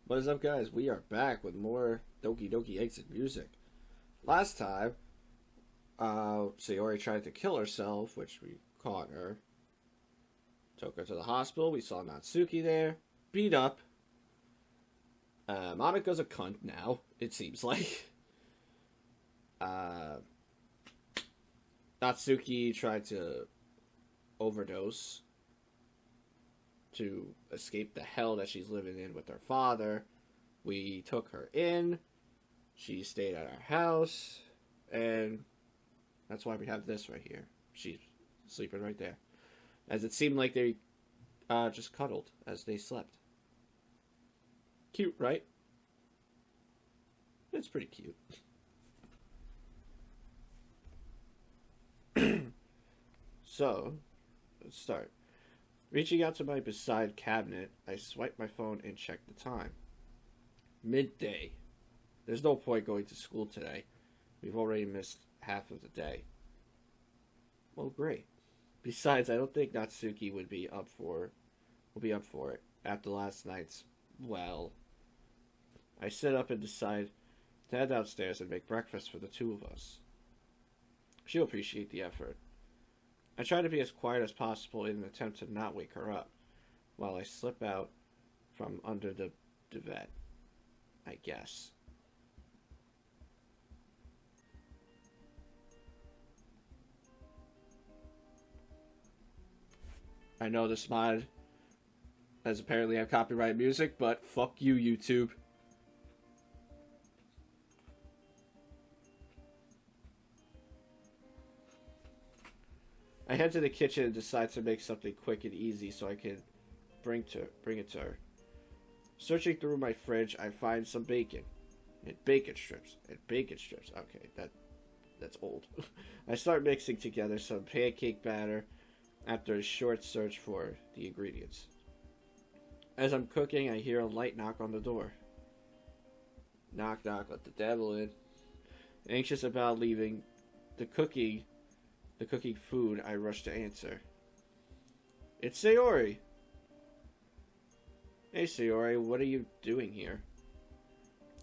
What is up, guys? We are back with more Doki Doki Exit music. Last time, Sayori tried to kill herself, which we caught her. Took her to the hospital. We saw Natsuki there, beat up. Monika's a cunt now, it seems like. Natsuki tried to overdose to escape the hell that she's living in with her father. We took her in. She stayed at our house. And that's why we have this right here. She's sleeping right there. As it seemed like they just cuddled as they slept. Cute, right? It's pretty cute. So, let's start. Reaching out to my beside cabinet, I swipe my phone and check the time. Midday. There's no point going to school today. We've already missed half of the day. Well, great. Besides, I don't think Natsuki will be up for it after last night's, well. I sit up and decide to head downstairs and make breakfast for the two of us. She'll appreciate the effort. I try to be as quiet as possible in an attempt to not wake her up, while I slip out from under the duvet, I guess. I know this mod has apparently have copyright music, but fuck you, YouTube. I head to the kitchen and decide to make something quick and easy so I can bring it to her. Searching through my fridge, I find some bacon. And bacon strips. Okay, that's old. I start mixing together some pancake batter after a short search for the ingredients. As I'm cooking, I hear a light knock on the door. Knock, knock, let the devil in. Anxious about leaving the cooking food, I rush to answer. It's Sayori. Hey Sayori, what are you doing here?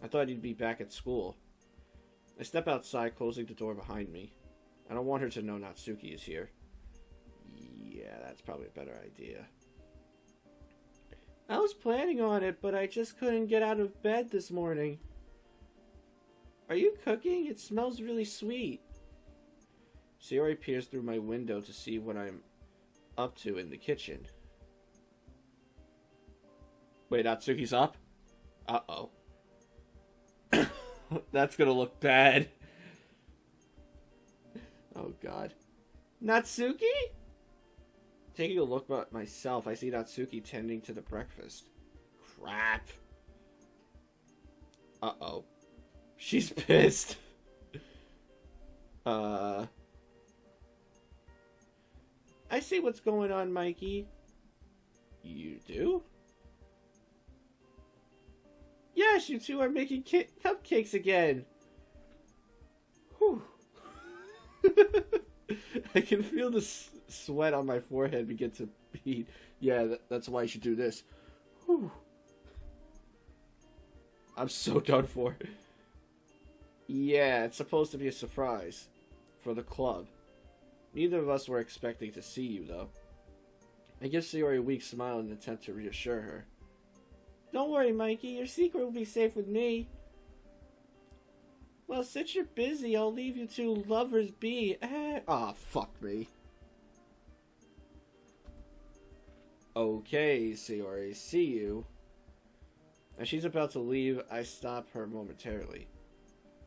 I thought you'd be back at school. I step outside, closing the door behind me. I don't want her to know Natsuki is here. Yeah, that's probably a better idea. I was planning on it, but I just couldn't get out of bed this morning. Are you cooking? It smells really sweet. Sayori peers through my window to see what I'm up to in the kitchen. Wait, Natsuki's up? Uh-oh. That's gonna look bad. Oh, God. Natsuki? Taking a look at myself, I see Natsuki tending to the breakfast. Crap. Uh-oh. She's pissed. I see what's going on, Mikey. You do? Yes, you two are making cupcakes again. Whew. I can feel the sweat on my forehead begin to bead. Yeah, that's why you should do this. Whew. I'm so done for. Yeah, it's supposed to be a surprise for the club. Neither of us were expecting to see you, though. I give Sayori a weak smile in an attempt to reassure her. Don't worry, Mikey. Your secret will be safe with me. Well, since you're busy, I'll leave you two lovers be. Aw, fuck me. Okay, Sayori, see you. As she's about to leave, I stop her momentarily.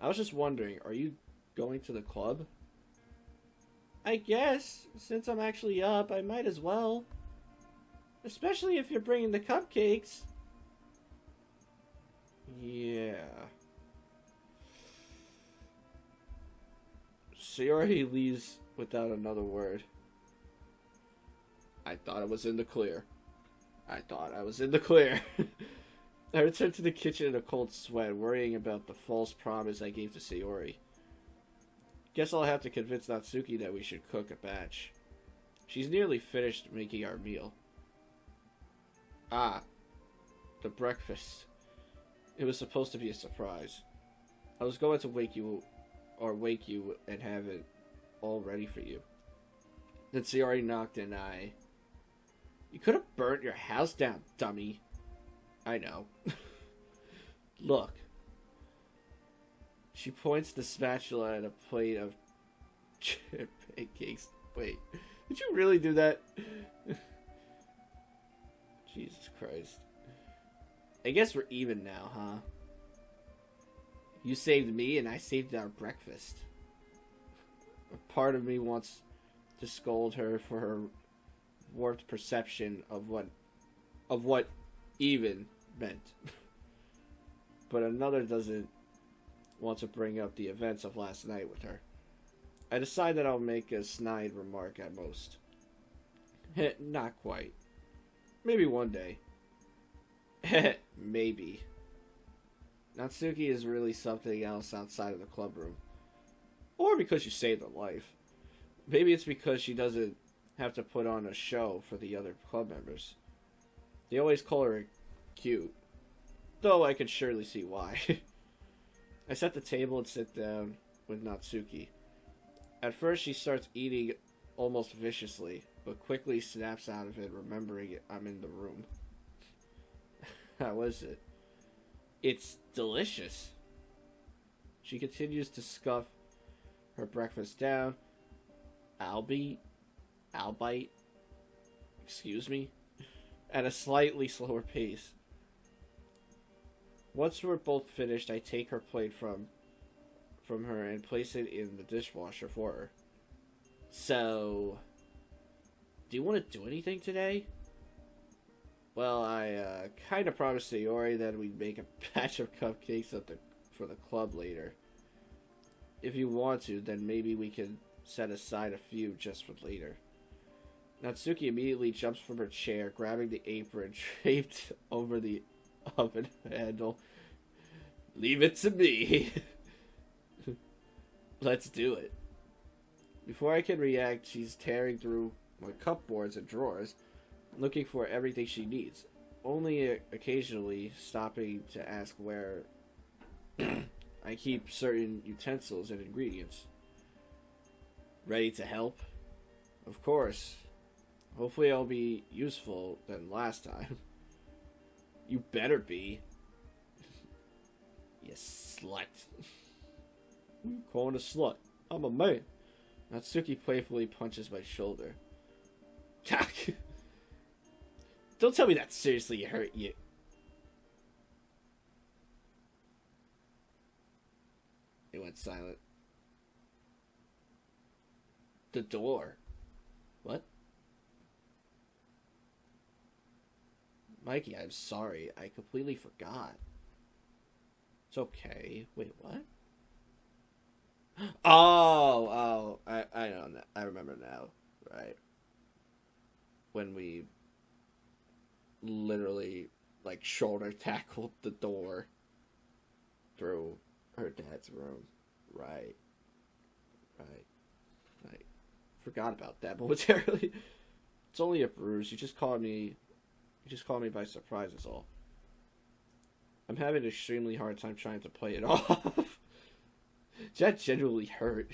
I was just wondering, are you going to the club? I guess. Since I'm actually up, I might as well. Especially if you're bringing the cupcakes. Yeah. Sayori leaves without another word. I thought I was in the clear. I return to the kitchen in a cold sweat, worrying about the false promise I gave to Sayori. Guess I'll have to convince Natsuki that we should cook a batch. She's nearly finished making our meal. Ah, the breakfast. It was supposed to be a surprise. I was going to wake you and have it all ready for you. Then Sayori knocked and You could have burnt your house down, dummy. I know. Look. She points the spatula at a plate of pancakes. Wait, did you really do that? Jesus Christ. I guess we're even now, huh? You saved me and I saved our breakfast. A part of me wants to scold her for her warped perception of what even meant. But another doesn't want to bring up the events of last night with her. I decide that I'll make a snide remark at most. Not quite. Maybe one day. Maybe. Natsuki is really something else outside of the club room. Or because you saved her life. Maybe it's because she doesn't have to put on a show for the other club members. They always call her cute. Though I can surely see why. I set the table and sit down with Natsuki. At first she starts eating almost viciously, but quickly snaps out of it, remembering I'm in the room. How is it? It's delicious. She continues to scuff her breakfast down. I'll bite. Excuse me? At a slightly slower pace. Once we're both finished, I take her plate from her and place it in the dishwasher for her. So, do you want to do anything today? Well, I kind of promised Sayori that we'd make a batch of cupcakes for the club later. If you want to, then maybe we can set aside a few just for later. Natsuki immediately jumps from her chair, grabbing the apron draped over the oven handle. Leave it to me. Let's do it. Before I can react, she's tearing through my cupboards and drawers, looking for everything she needs, only occasionally stopping to ask where I keep certain utensils and ingredients. Ready to help? Of course. Hopefully I'll be useful than last time. You better be. You slut. You calling a slut? I'm a man. Natsuki playfully punches my shoulder. Don't tell me that seriously hurt you. It went silent. The door. What? Mikey, I'm sorry. I completely forgot. It's okay. Wait, what? Oh, I know. I remember now. Right. When we literally, like, shoulder tackled the door through her dad's room. Right. Forgot about that momentarily. It's only a bruise. You just caught me by surprise is all. I'm having an extremely hard time trying to play it off. That genuinely hurt.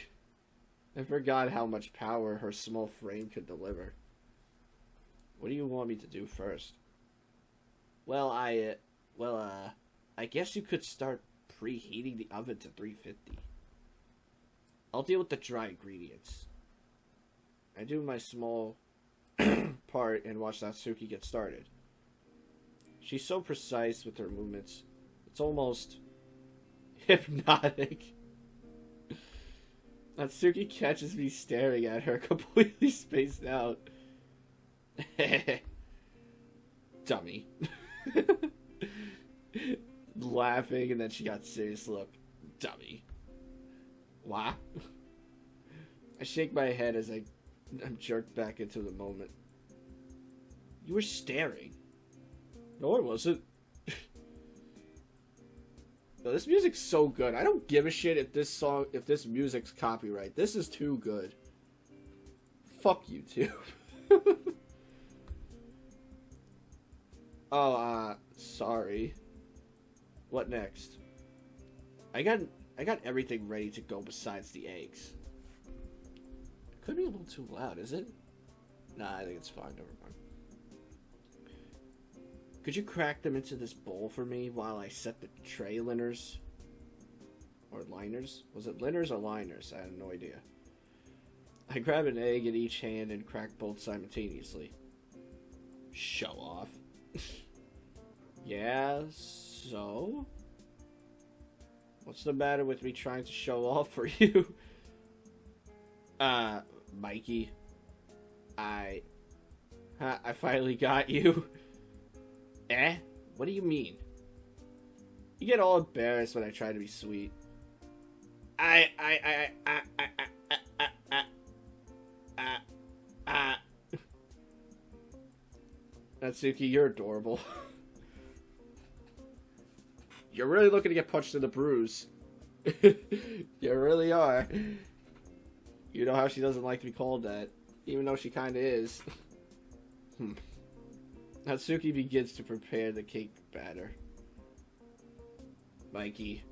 I forgot how much power her small frame could deliver. What do you want me to do first? Well, I guess you could start preheating the oven to 350. I'll deal with the dry ingredients. I do my small part and watch Natsuki get started. She's so precise with her movements. It's almost hypnotic. Natsuki catches me staring at her, completely spaced out. Dummy. Laughing, and then she got serious look. Dummy. What? I shake my head as I'm jerked back into the moment. You were staring. No, I wasn't. No, this music's so good. I don't give a shit if this music's copyright. This is too good. Fuck you too. Oh, sorry. What next? I got everything ready to go besides the eggs. It could be a little too loud, is it? Nah, I think it's fine. Never mind. Could you crack them into this bowl for me while I set the tray liners? Or liners? Was it liners or liners? I have no idea. I grab an egg in each hand and crack both simultaneously. Show off. Yeah, so? What's the matter with me trying to show off for you? Mikey. I finally got you. Eh? What do you mean? You get all embarrassed when I try to be sweet. Natsuki, you're adorable. You're really looking to get punched in the bruise. You really are. You know how she doesn't like to be called that, even though she kinda is. Natsuki begins to prepare the cake batter. Mikey,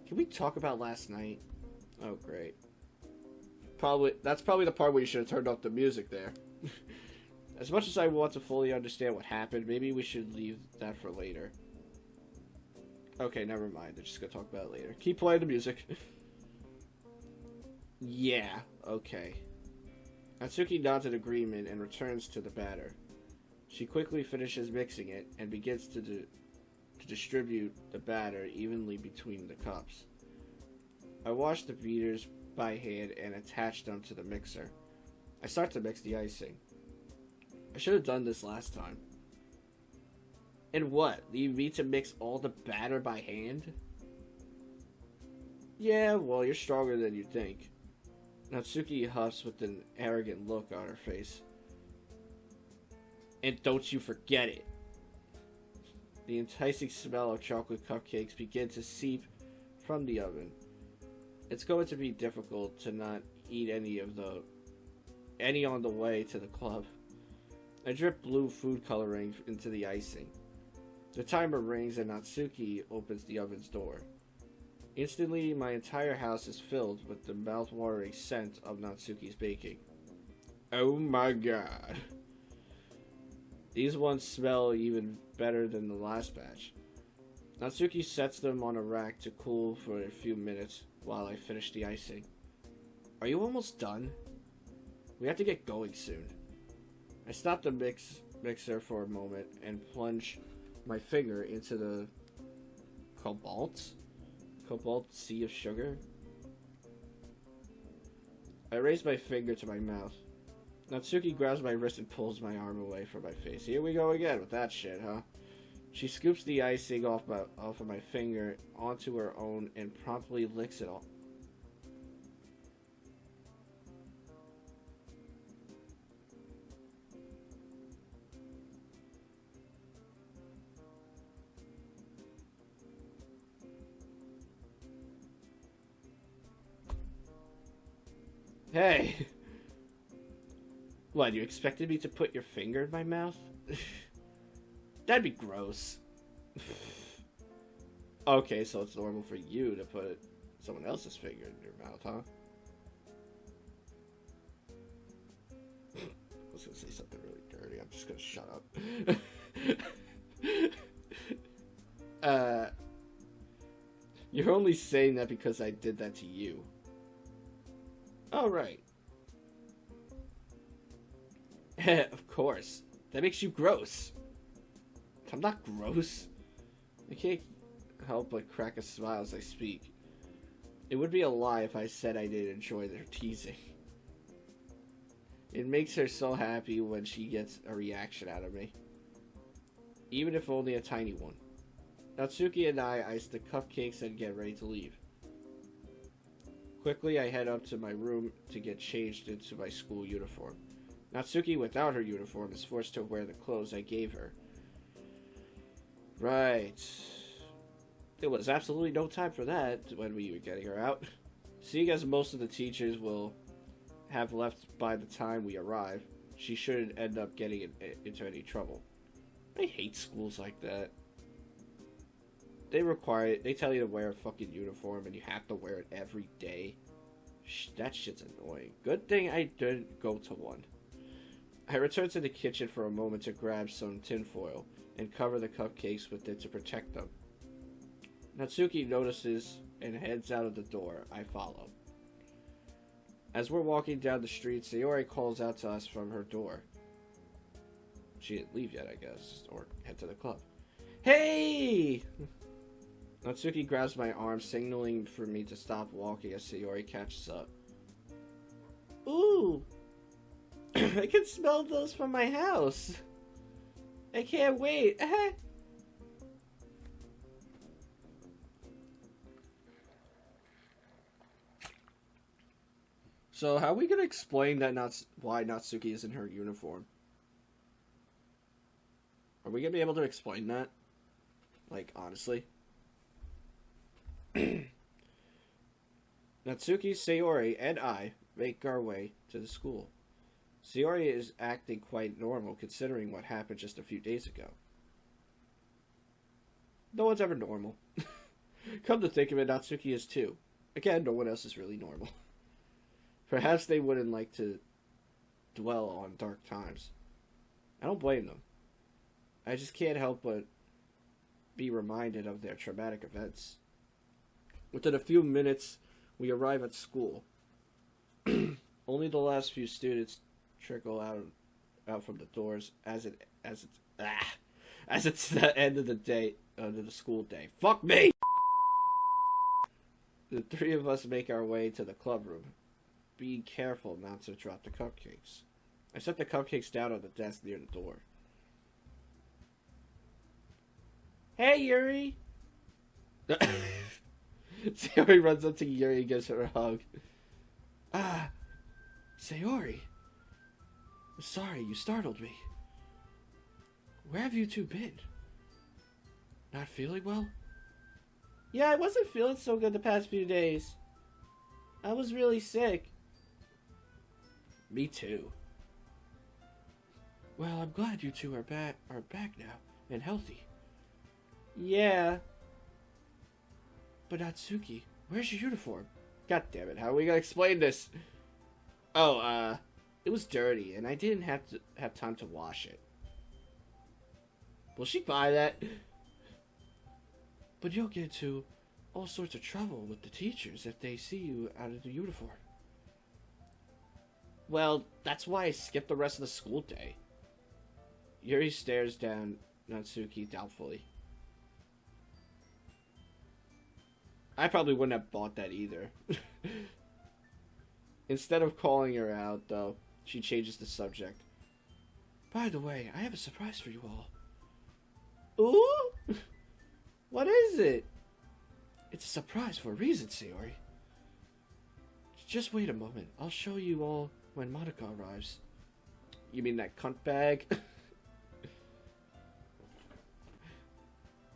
can we talk about last night? Oh, great. That's probably the part where you should have turned off the music there. As much as I want to fully understand what happened, maybe we should leave that for later. Okay, never mind. They're just gonna talk about it later. Keep playing the music. Yeah, okay. Natsuki nods in agreement and returns to the batter. She quickly finishes mixing it and begins to distribute the batter evenly between the cups. I wash the beaters by hand and attach them to the mixer. I start to mix the icing. I should have done this last time. And what? Leave me to mix all the batter by hand? Yeah, well, you're stronger than you think. Natsuki huffs with an arrogant look on her face. And don't you forget it. The enticing smell of chocolate cupcakes begins to seep from the oven. It's going to be difficult to not eat any on the way to the club. I drip blue food coloring into the icing. The timer rings and Natsuki opens the oven's door. Instantly, my entire house is filled with the mouth-watering scent of Natsuki's baking. Oh my god. These ones smell even better than the last batch. Natsuki sets them on a rack to cool for a few minutes while I finish the icing. Are you almost done? We have to get going soon. I stop the mixer for a moment and plunge my finger into the cobalt sea of sugar. I raise my finger to my mouth. Natsuki grabs my wrist and pulls my arm away from my face. Here we go again with that shit, huh? She scoops the icing off of my finger onto her own and promptly licks it all. Hey! What, you expected me to put your finger in my mouth? That'd be gross. Okay, so it's normal for you to put someone else's finger in your mouth, huh? I was gonna say something really dirty. I'm just gonna shut up. You're only saying that because I did that to you. Oh, right. Of course. That makes you gross. I'm not gross. I can't help but crack a smile as I speak. It would be a lie if I said I didn't enjoy their teasing. It makes her so happy when she gets a reaction out of me. Even if only a tiny one. Natsuki and I ice the cupcakes and get ready to leave. Quickly, I head up to my room to get changed into my school uniform. Natsuki, without her uniform, is forced to wear the clothes I gave her. Right. There was absolutely no time for that when we were getting her out. Seeing as most of the teachers will have left by the time we arrive, she shouldn't end up getting into any trouble. I hate schools like that. They tell you to wear a fucking uniform and you have to wear it every day. That shit's annoying. Good thing I didn't go to one. I returned to the kitchen for a moment to grab some tinfoil and cover the cupcakes with it to protect them. Natsuki notices and heads out of the door. I follow. As we're walking down the street, Sayori calls out to us from her door. She didn't leave yet, I guess, or head to the club. Hey! Natsuki grabs my arm, signaling for me to stop walking as Sayori catches up. Ooh! I can smell those from my house! I can't wait! So, how are we gonna explain that why Natsuki is in her uniform? Are we gonna be able to explain that? Like, honestly? Natsuki, Sayori, and I make our way to the school. Sayori is acting quite normal considering what happened just a few days ago. No one's ever normal. Come to think of it, Natsuki is too. Again, no one else is really normal. Perhaps they wouldn't like to dwell on dark times. I don't blame them. I just can't help but be reminded of their traumatic events. Within a few minutes, we arrive at school. Only the last few students trickle out from the doors as it's the end of the day, of the school day. Fuck me! The three of us make our way to the club room, being careful not to drop the cupcakes. I set the cupcakes down on the desk near the door. Hey, Yuri! Sayori runs up to Yuri and gives her a hug. Ah, Sayori. I'm sorry, you startled me. Where have you two been? Not feeling well? Yeah, I wasn't feeling so good the past few days. I was really sick. Me too. Well, I'm glad you two are back now and healthy. Yeah. But Natsuki, where's your uniform? God damn it, how are we gonna explain this? Oh, it was dirty and I didn't have time to wash it. Will she buy that? But you'll get into all sorts of trouble with the teachers if they see you out of the uniform. Well, that's why I skipped the rest of the school day. Yuri stares down Natsuki doubtfully. I probably wouldn't have bought that either. Instead of calling her out, though, she changes the subject. By the way, I have a surprise for you all. Ooh? What is it? It's a surprise for a reason, Sayori. Just wait a moment. I'll show you all when Monica arrives. You mean that cunt bag?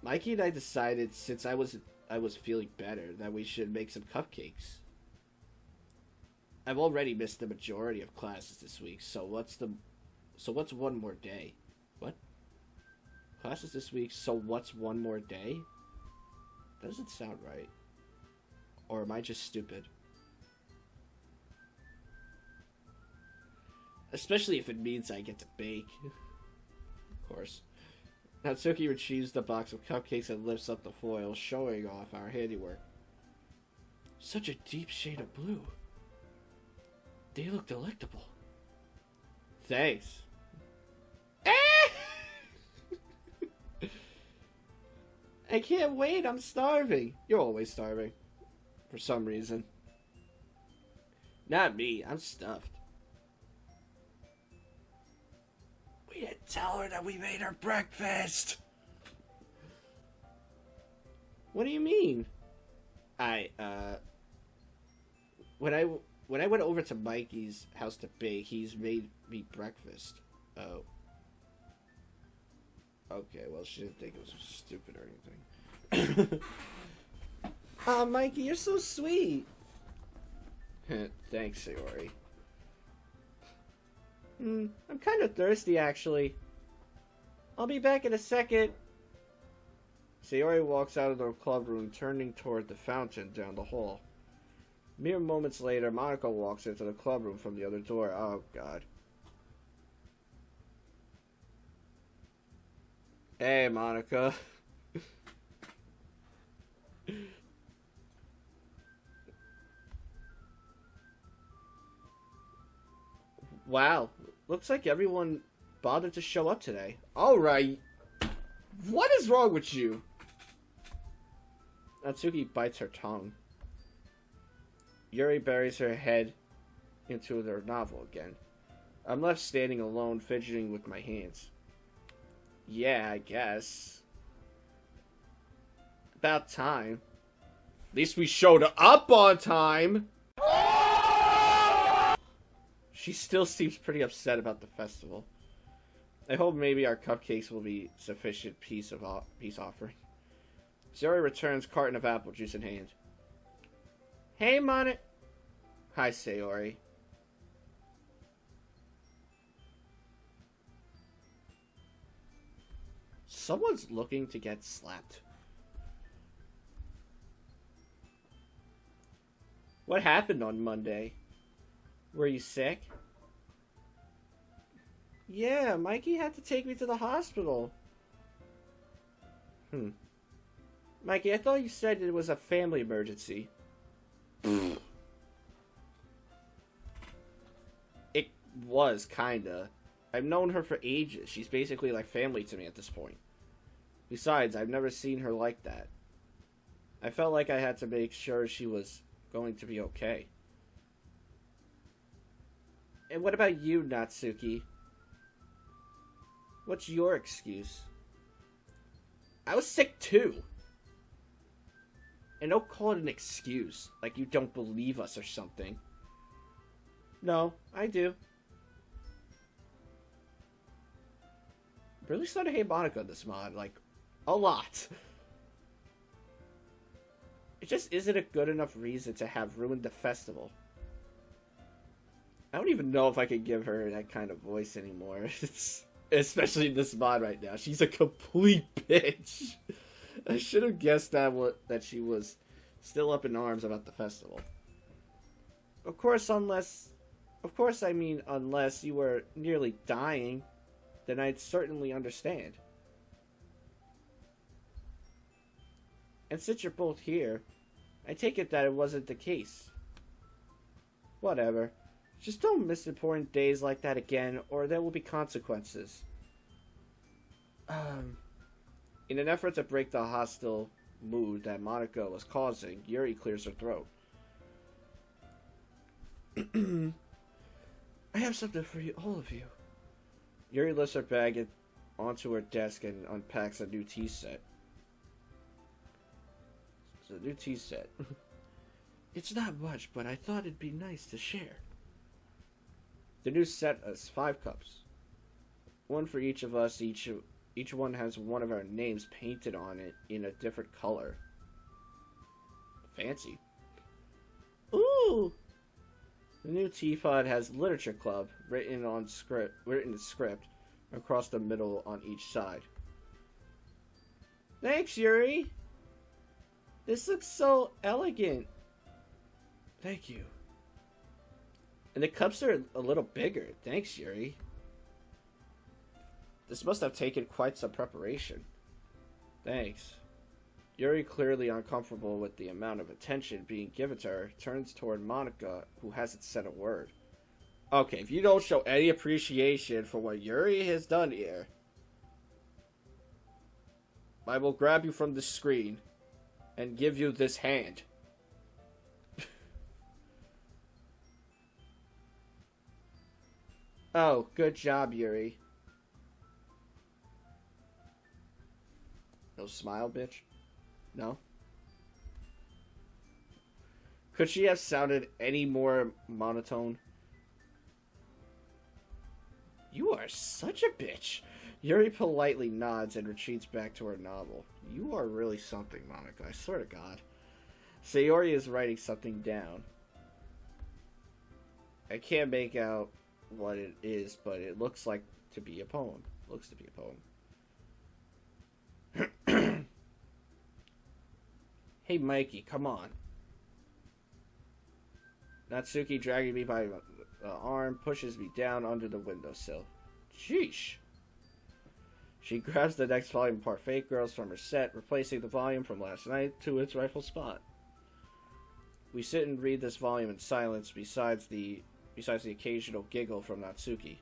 Mikey and I decided, since I was feeling better, that we should make some cupcakes. I've already missed the majority of classes this week, so what's one more day? What? Classes this week, so what's one more day? Doesn't sound right. Or am I just stupid? Especially if it means I get to bake. Of course. Natsuki retrieves the box of cupcakes and lifts up the foil, showing off our handiwork. Such a deep shade of blue. They look delectable. Thanks. I can't wait, I'm starving. You're always starving. For some reason. Not me, I'm stuffed. We didn't tell her that we made her breakfast. What do you mean? When I went over to Mikey's house to bake, he's made me breakfast. Oh. Okay, well, she didn't think it was stupid or anything. Aw, Mikey, you're so sweet. Thanks, Sayori. I'm kind of thirsty, actually. I'll be back in a second. Sayori walks out of the club room, turning toward the fountain down the hall. Mere moments later, Monica walks into the club room from the other door. Oh, God. Hey, Monica. Wow. Looks like everyone bothered to show up today. Alright. What is wrong with you? Natsuki bites her tongue. Yuri buries her head into their novel again. I'm left standing alone, fidgeting with my hands. Yeah, I guess. About time. At least we showed up on time! She still seems pretty upset about the festival. I hope maybe our cupcakes will be sufficient peace offering. Sayori returns, carton of apple juice in hand. Hey, Monet. Hi, Sayori. Someone's looking to get slapped. What happened on Monday? Were you sick? Yeah, Mikey had to take me to the hospital. Mikey, I thought you said it was a family emergency. It was, kinda. I've known her for ages. She's basically like family to me at this point. Besides, I've never seen her like that. I felt like I had to make sure she was going to be okay. And what about you, Natsuki? What's your excuse? I was sick too. And don't call it an excuse, like you don't believe us or something. No, I do. Really started to hate Monica in this mod, like, a lot. It just isn't a good enough reason to have ruined the festival. I don't even know if I could give her that kind of voice anymore. Especially in this mod right now. She's a complete bitch. I should have guessed that she was still up in arms about the festival. Of course, unless you were nearly dying, then I'd certainly understand. And since you're both here, I take it that it wasn't the case. Whatever. Just don't miss important days like that again, or there will be consequences. In an effort to break the hostile mood that Monica was causing, Yuri clears her throat. I have something for you, all of you. Yuri lifts her bag onto her desk and unpacks a new tea set. It's a new tea set. It's not much, but I thought it'd be nice to share. The new set has 5 cups. One for each of us. Each one has one of our names painted on it in a different color. Fancy. Ooh! The new teapot has Literature Club written in script across the middle on each side. Thanks, Yuri! This looks so elegant. Thank you. And the cups are a little bigger. Thanks, Yuri. This must have taken quite some preparation. Thanks. Yuri, clearly uncomfortable with the amount of attention being given to her, turns toward Monica, who hasn't said a word. Okay, if you don't show any appreciation for what Yuri has done here, I will grab you from the screen and give you this hand. Oh, good job, Yuri. No smile, bitch? No? Could she have sounded any more monotone? You are such a bitch. Yuri politely nods and retreats back to her novel. You are really something, Monica. I swear to God. Sayori is writing something down. I can't make out what it is, but it looks to be a poem. Hey, Mikey, come on. Natsuki, dragging me by the arm, pushes me down under the windowsill. Sheesh. She grabs the next volume of Parfait Girls from her set, replacing the volume from last night to its rightful spot. We sit and read this volume in silence, besides the occasional giggle from Natsuki.